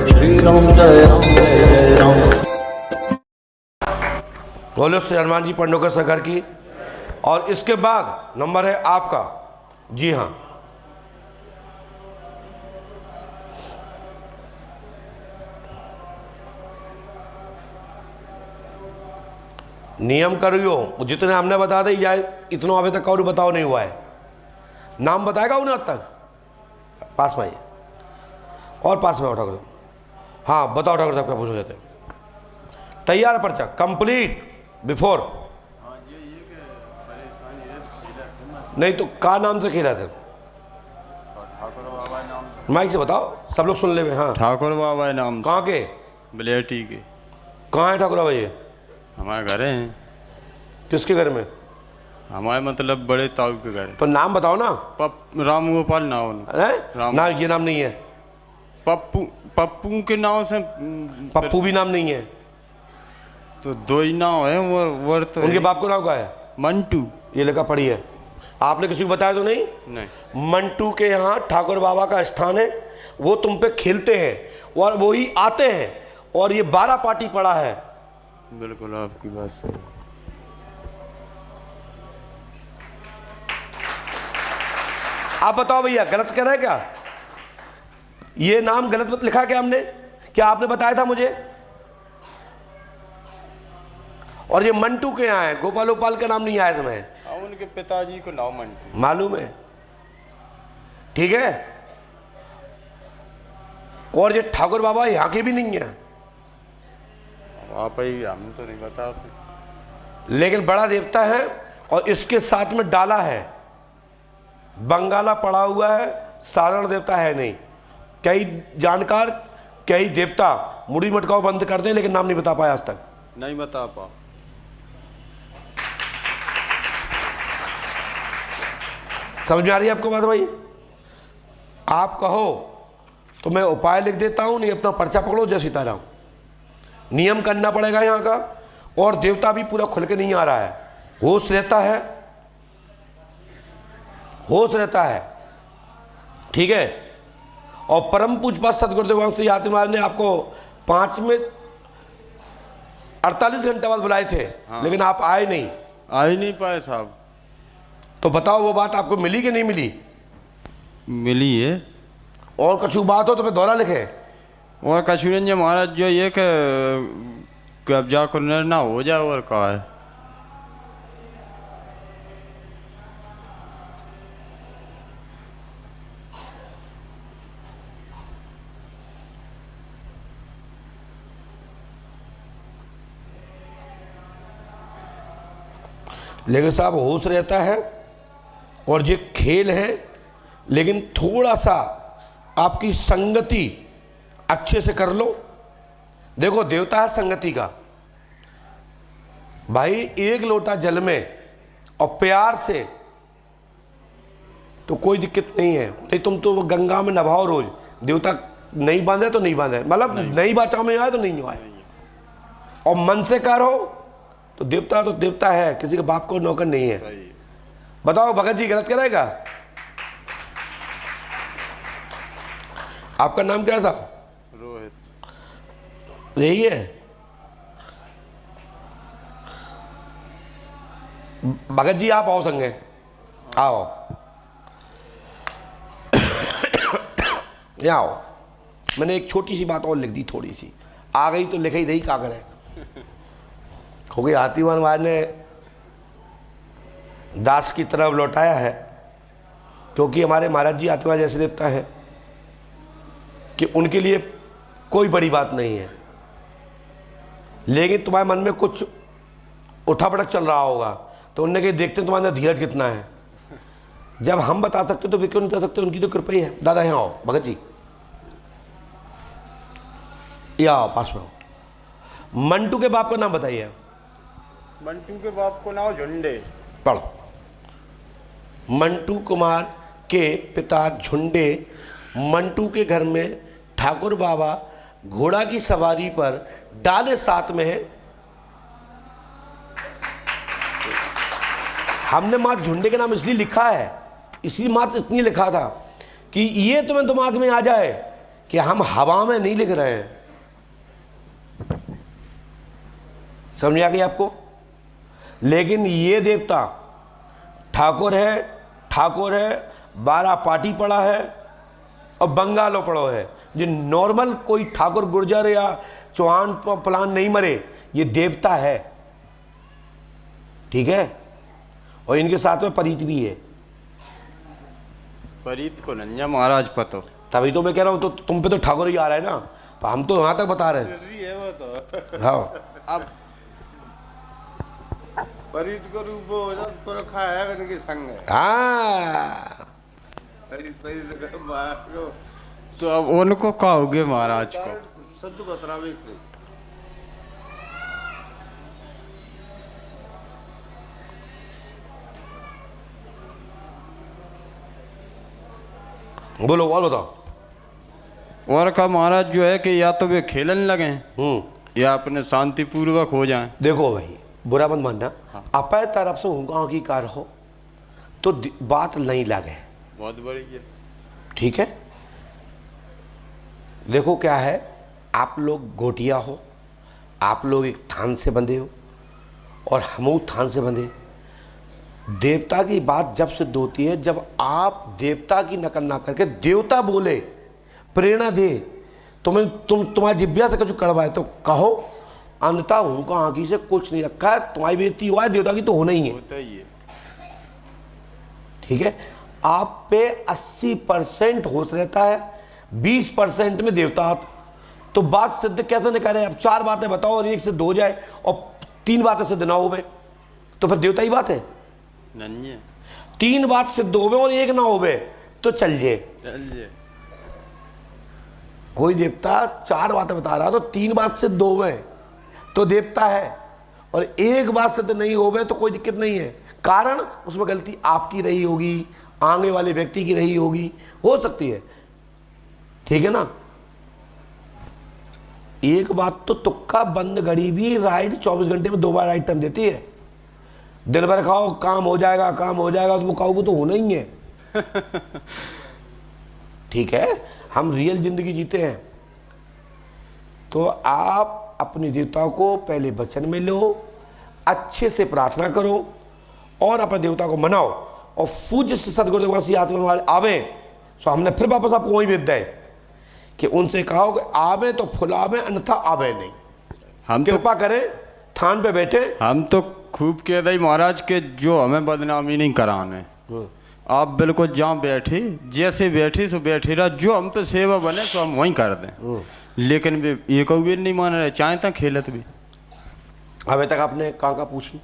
श्री राम जय राम। बोलो श्री हनुमान जी पंडोकर सरकार की। और इसके बाद नंबर है आपका। जी हाँ, नियम करियो जितने हमने बता दे जाए इतना अभी तक और बताओ नहीं हुआ है। नाम बताएगा उन्हें अब तक। पास में आइए और पास में उठा कर। हाँ बताओ ठाकुर साहब क्या पूछ लेते हैं। तैयार पर्चा कंप्लीट बिफोर। नहीं तो का नाम से खेला थे? माइक से बताओ सब लोग सुन ले। हाँ ठाकुर बाबा नाम। कहाँ के? बलेटी के। कहाँ है ठाकुर बाबा ये? हमारे घर हैं। किसके घर में? हमारे मतलब बड़े ताऊ के घर। तो नाम बताओ ना। राम गोपाल नाम। ना ये नाम नहीं है। पप्पू। पप्पू के नाम से। पप्पू भी नाम नहीं है। तो दो ही नाम है वो तो। उनके बाप को नाम क्या है? मंटू। ये लिखा पढ़ी है। आपने किसी को बताया तो नहीं? नहीं। मंटू के यहाँ ठाकुर बाबा का स्थान है। वो तुम पे खेलते हैं और वो ही आते हैं और ये 12 पार्टी पड़ा है। बिल्कुल आपकी बात सही। आप बताओ भैया गलत कह रहे हैं क्या? ये नाम गलत लिखा क्या हमने? क्या आपने बताया था मुझे? और ये मंटू के यहाँ है, गोपाल गोपाल का नाम नहीं आया इसमें। उनके पिताजी को नाम मंटू मालूम है। ठीक है। और ये ठाकुर बाबा यहाँ के भी नहीं है। आप ही हमने तो नहीं बता। लेकिन बड़ा देवता है और इसके साथ में डाला है बंगाला पड़ा हुआ है। साधारण देवता है नहीं। कई जानकार कई देवता मुड़ी मटकाओ बंद कर दें लेकिन नाम नहीं बता पाया आज तक। नहीं बता पा। समझ में आ रही है आपको बात भाई? आप कहो तो मैं उपाय लिख देता हूं, नहीं अपना पर्चा पकड़ो जय सीताराम। नियम करना पड़ेगा यहाँ का। और देवता भी पूरा खुल के नहीं आ रहा है। होश रहता है, होश रहता है। ठीक है। और परम पूज्य सदगुरुदेव वंशी आत्मा ने आपको 5 में 48 घंटे बाद बुलाए थे। हाँ। लेकिन आप आए नहीं। आ ही नहीं पाए साहब। तो बताओ वो बात आपको मिली कि नहीं मिली? मिली है। और कछु बात हो तो फिर दोहरा लिखे। और कछुरन जी महाराज जो ये कब्जा करना ना हो जाए और कहा है। लेकिन साहब होश रहता है और ये खेल है। लेकिन थोड़ा सा आपकी संगति अच्छे से कर लो। देखो देवता है संगति का भाई। एक लोटा जल में और प्यार से तो कोई दिक्कत नहीं है। नहीं तुम तो गंगा में नभाओ रोज। देवता नहीं बांधे तो नहीं बांधे, मतलब नहीं बाचा में आए तो नहीं आए। और मन से करो तो देवता है। किसी के बाप को नौकर नहीं है। बताओ भगत जी गलत करेगा? आपका नाम क्या साहब? रोहित। यही है। भगत जी आप आओ संगे। आओ यहाँ आओ। मैंने एक छोटी सी बात और लिख दी, थोड़ी सी आ गई तो लिख ही दही का करें। हो गई हाथीवान महाराज ने दास की तरफ लौटाया है। क्योंकि हमारे महाराज जी आत्मा जैसे देवता हैं कि उनके लिए कोई बड़ी बात नहीं है। लेकिन तुम्हारे मन में कुछ उठापटक चल रहा होगा तो उनने कहीं देखते तुम्हारे अंदर धीरज कितना है। जब हम बता सकते तो वे क्यों नहीं बता सकते? उनकी तो कृपा ही है। दादा यहाँ आओ भगत जी, या आओ पास में आओ। मंटू के बाप का नाम बताइए। मंटू के बाप को नाम झुंडे। पढ़ो। मंटू कुमार के पिता झुंडे। मंटू के घर में ठाकुर बाबा घोड़ा की सवारी पर डाले साथ में है। हमने मात झुंडे के नाम इसलिए लिखा है, इसलिए मात इसलिए लिखा था कि ये तुम्हें दिमाग में आ जाए कि हम हवा में नहीं लिख रहे हैं। समझ आ गई आपको? लेकिन ये देवता ठाकुर है, 12 पार्टी पड़ा है और बंगालो पड़ो है। जो नॉर्मल कोई ठाकुर गुर्जर या चौहान प्लान नहीं मरे, ये देवता है, ठीक है। और इनके साथ में परीत भी है। परीत को नंजा महाराज पतो, तभी तो मैं कह रहा हूं, तो तुम पे तो ठाकुर ही आ रहा है ना, तो हम तो वहां तक बता रहे हैं। हाँ, अब परीत को रूप हो जात पुरखा है उनके संग है। हाँ, परीत का बात को तो अब उनको कहोगे महाराज को? सद्दू बतरावे थे। बोलो और बताओ। और का महाराज जो है कि या तो वे खेलन लगे या अपने शांति पूर्वक हो जाएं। देखो भाई, बुरा मत मानना। हाँ। अपने तरफ से हुआ की कार हो तो बात नहीं लगे, बहुत बड़ी है, ठीक है। देखो क्या है, आप लोग गोटिया हो, आप लोग एक थान से बंधे हो और हम थान से बंधे। देवता की बात जब सिद्ध होती है जब आप देवता की नकल ना करके देवता बोले, प्रेरणा दे, तुम्हारी जिब्या से कुछ कड़वा है तो कहो, अन्यथा उनका आंखी से कुछ नहीं रखा है। तुम्हारी बेइज्जती हुआ है, देवता की तो होना ही है, होता ही है। ठीक है। आप पे 80% होश रहता है, 20% में देवता आता। तो बात सिद्ध कैसे नहीं करे? अब 4 बातें बताओ और 1 सिद्ध हो जाए और 3 बातें सिद्ध ना हो गए तो फिर देवता ही बात है। नंजे 3 बात सिद्ध हो गए और 1 ना हो गए तो चल जे। कोई देवता 4 बातें बता रहा तो 3 बात सिद्ध हो गए तो देवता है, और 1 बात सिद्ध नहीं हो गए तो कोई दिक्कत नहीं है। कारण उसमें गलती आपकी रही होगी, आगे वाले व्यक्ति की रही होगी, हो सकती है, ठीक है ना। एक बात तो तुक्का बंद घड़ी भी राइड 24 घंटे में 2 बार राइड टाइम देती है। दिन भर खाओ काम हो जाएगा, काम हो जाएगा, तो वो खाओगे तो होना ही है। ठीक है, हम रियल जिंदगी जीते हैं। तो आप अपने देवता को पहले वचन में लो, अच्छे से प्रार्थना करो और अपने देवता को मनाओ, और पूज्य से सदगुरु देवासी आत्मा आवे सो हमने फिर वापस आपको वही भेज दे कि उनसे कहो कि आवे तो फुलावे, अन्यथा आवे नहीं। हम तो कृपा करें, थान पे बैठे। हम तो खूब कह दई महाराज के जो हमें बदनामी नहीं कराने। आप बिल्कुल जहाँ बैठे, जैसे बैठे सो बैठे रहा, जो हम पे सेवा बने तो हम वहीं कर दें। लेकिन वे एक भी नहीं मान रहे, चाहे तक खेलत भी। अभी तक आपने कहाँ का पूछ ली?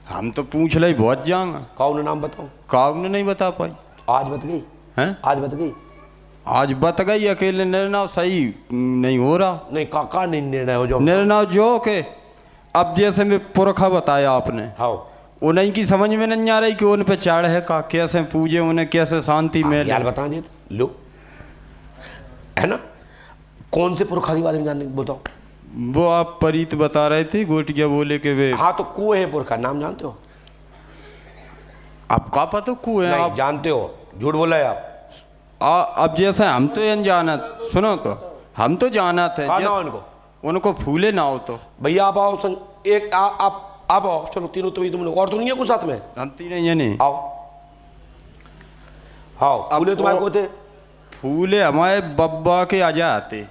हम तो पूछ ली बहुत जाएंगा, कौन नाम बताओ? काव ने नहीं बता पाई। आज बत गई हैं? आज बत गई? आज बत गई, अकेले निर्णय सही नहीं हो रहा। नहीं, काका नहीं निर्णय हो जो निर्णय जो के अब जैसे में पुरखा बताया आपने, हाँ, उन्हीं की समझ में नहीं आ रही कि उन पे चाड़ है का, कैसे पूजे उन्हें, कैसे शांति में। यार बता दे लो, है ना। कौन से पुरखा के बारे में जानने बताओ? वो आप परीत बता रहे थे, गोटिया बोले के वे। हाँ, तो कुएं है पुरखा, नाम जानते हो? आपका पता कुएं है? नहीं आप जानते हो, झूठ बोला है आप। अब जैसे हम तो ये जानत, सुनो तो हम तो जानत है कहा ना उनको, उनको फूले ना हो तो भैया आप आओ एक आप आओ, चलो तीनों तो तुम लोग, और तो नहीं है कुछ साथ में? हम तीन ये नहीं आओ आओ। फूले तुम्हारे को थे? फूले हमारे बब्बा के आजा आते।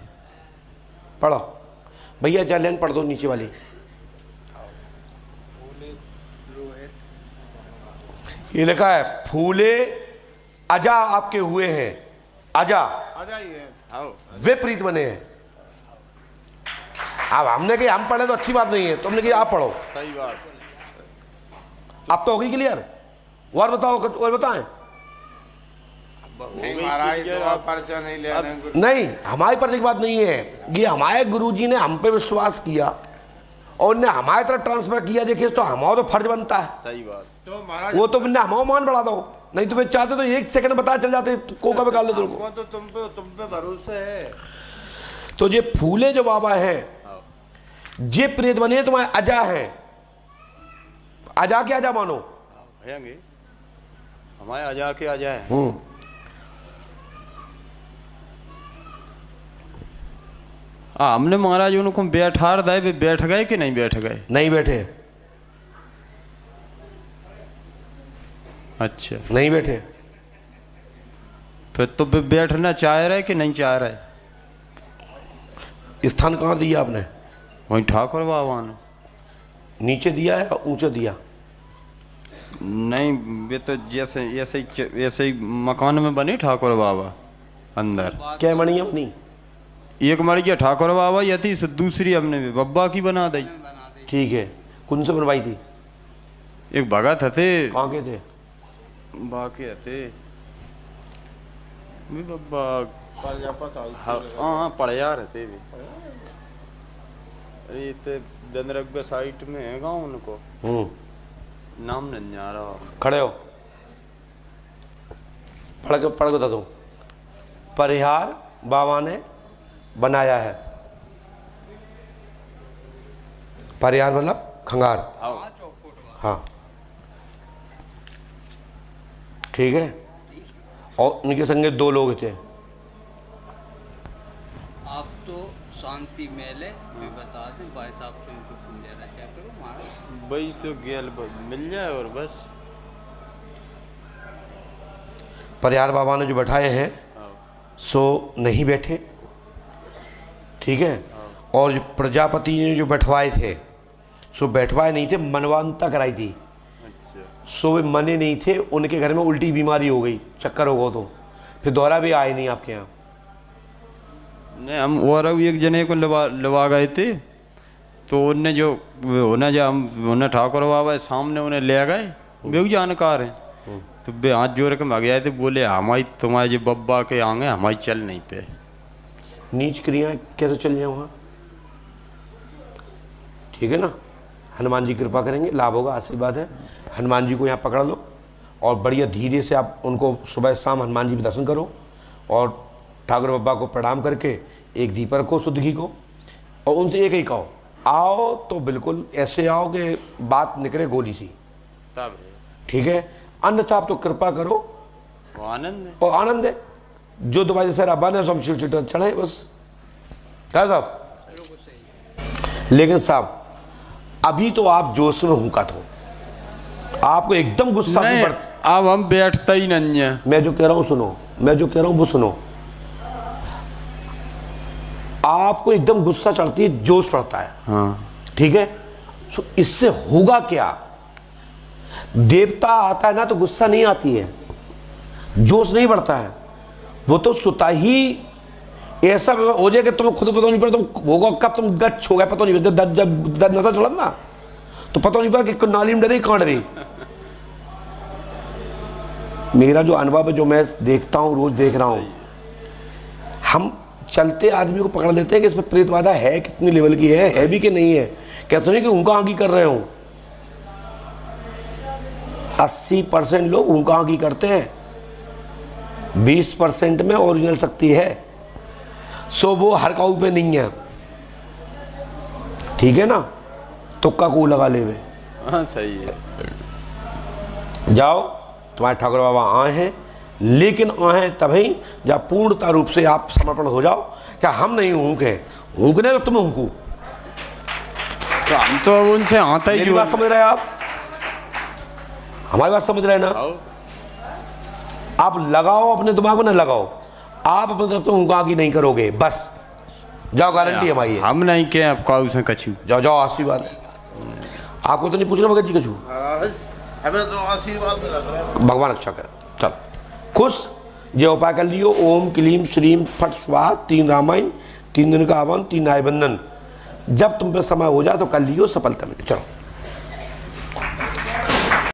पढ़ो भैया, चैलेंज पढ़ दो नीचे वाली। ये लिखा है फूले अजा आपके हुए हैं, अजा वे प्रीत बने हैं। अब हमने कही हम पढ़े तो अच्छी बात नहीं है, तुमने कही आप पढ़ो। सही बात। अब तो होगी क्लियर। और बताओ, और बताएं। महाराज तो पर्चा नहीं लेने। नहीं, हमारी पर्चे की बात नहीं है, ये हमारे गुरुजी ने हम पे विश्वास किया और उन्हें हमारे तरफ ट्रांसफर किया। देखिए, तो हमारा तो फर्ज बनता है। सही बात। तो महाराज वो तो बिना हमारा मान बढ़ा दो, नहीं तो वे चाहते तो 1 सेकंड बता चल जाते को कब कर लो तुमको। तो तुम पे भरोसा है। तो ये फूले जो बाबा हैं, जे प्रेत बने तुम्हारे अजा हैं। अजा के अजा मानो, भयंगे हमारे आजा के आजा है। हमने महाराज उनको बैठार दे, वे बैठ गए कि नहीं बैठ गए? नहीं बैठे। अच्छा, नहीं बैठे। फिर तो वे बैठना चाह रहे कि नहीं चाह रहे? स्थान कहाँ दिया आपने? वहीं ठाकुर बाबा ने। नीचे दिया है या ऊंचे दिया? नहीं, वे तो जैसे ऐसे ही मकान में बने ठाकुर बाबा अंदर। क्या मणिया बनी? एक मर ठाकुर बाबा ये थी, दूसरी हमने भी बब्बा की बना दी। ठीक है। कौन से बनवाई थी? एक भगत थे। कहाँ के थे? बाकी थे भी बब्बा। हाँ, पढ़िया रहते भी। अरे ते दनरग साइट में है गाँव उनको। नाम नहीं आ रहा। खड़े हो, पढ़ के बता दो। परिहार बाबा ने बनाया है। परिहार मतलब खंगार। हाँ, ठीक है। और उनके संगे 2 लोग थे। आप तो शांति मेले भी बता दें, भाई साहब से उनको पूजा रचा करो महाराज। भाई तो गेल मिल जाए और बस। परिहार बाबा ने जो बैठाए हैं सो नहीं बैठे, ठीक है। और जो प्रजापति ने जो बैठवाए थे सो बैठवाए नहीं थे, मनवांता कराई थी। सो वे मने नहीं थे, उनके घर में उल्टी बीमारी हो गई, चक्कर हो गया, तो फिर दोबारा भी आए नहीं आपके यहाँ। नहीं, हम और एक जने को लवा गए थे, तो उनने जो होना जो हम उन्हें ठाकुर बाबा सामने उन्हें ले गए, वे जानकार हैं। तो वे हाथ जोड़ के मग आए थे, बोले हमारी तुम्हारे जो बब्बा के आगे हमारी चल नहीं पे। नीच क्रियाएं कैसे चल जाए वहाँ? ठीक है ना। हनुमान जी कृपा करेंगे, लाभ होगा, आशीर्वाद है। हनुमान जी को यहाँ पकड़ लो और बढ़िया धीरे से आप उनको सुबह शाम हनुमान जी के दर्शन करो और ठाकुर बाबा को प्रणाम करके एक दीप रखो शुद्ध घी को और उनसे एक ही कहो, आओ तो बिल्कुल ऐसे आओ कि बात निकले गोली सी, तब ठीक है। अन्यथा आप तो कृपा करो, आनंद है। और आनंद है। जो दवाई से रब्बा ने सब चिट चढ़े बस। क्या साहब? लेकिन साहब अभी तो आप जोश में हुकत हो, आपको एकदम गुस्सा नहीं, अब हम बैठता ही नहीं है। मैं जो कह रहा हूं सुनो, मैं जो कह रहा हूं वो सुनो। आपको एकदम गुस्सा चढ़ती है, जोश पड़ता है। हाँ, ठीक है। सो इससे होगा क्या? देवता आता है ना तो गुस्सा नहीं आती है, जोश नहीं बढ़ता है। वो तो सुता ही ऐसा हो जाए कि तुम्हें खुद पता नहीं पड़ा तुम होगा कब तुम गच्छ हो गए, पता नहीं। जब नशा चढ़ा ना तो पता नहीं पड़ा कि नाली में डरी कहाँ डरी। मेरा जो अनुभव है, जो मैं देखता हूँ, रोज देख रहा हूँ, हम चलते आदमी को पकड़ लेते हैं कि इसमें प्रेतबाधा है, कितनी लेवल की है भी कि नहीं है। कहते नहीं कि उनका आंकी कर रहे हो। 80% लोग उनका आंकी करते हैं, 20% में ओरिजिनल शक्ति है। सो वो हर काऊ पे नहीं है, ठीक है ना। तुक्का को लगा ले वे। हाँ, सही है। जाओ, तुम्हारे ठाकुर बाबा आए हैं, लेकिन आए हैं तभी जब पूर्णता रूप से आप समर्पण हो जाओ। क्या हम नहीं हूँके? हूँकने तो तुम हूँकू। तो हम तो अब उनसे आता ही। मेरी बात समझ रहे हैं आप? हमारी बात समझ रहे हैं ना? आप लगाओ अपने दिमाग में, ना लगाओ। आप अपनी तरफ से उनका आगे नहीं करोगे, बस जाओ, गारंटी हमारी है। हम नहीं के आपका उसमें कछू। जाओ जाओ, आशीर्वाद है। आपको तो नहीं पूछना भगत जी कछू। हमें तो आशीर्वाद मिला था। भगवान अच्छा करे। चल खुश, ये उपाय कर लियो। ओम क्लीम श्रीम फट स्वाहा, 3 रामायण, 3 दिन का हवन, 3 नायबंधन। जब तुम पे समय हो जाए तो कर लियो, सफलता मिले। चलो।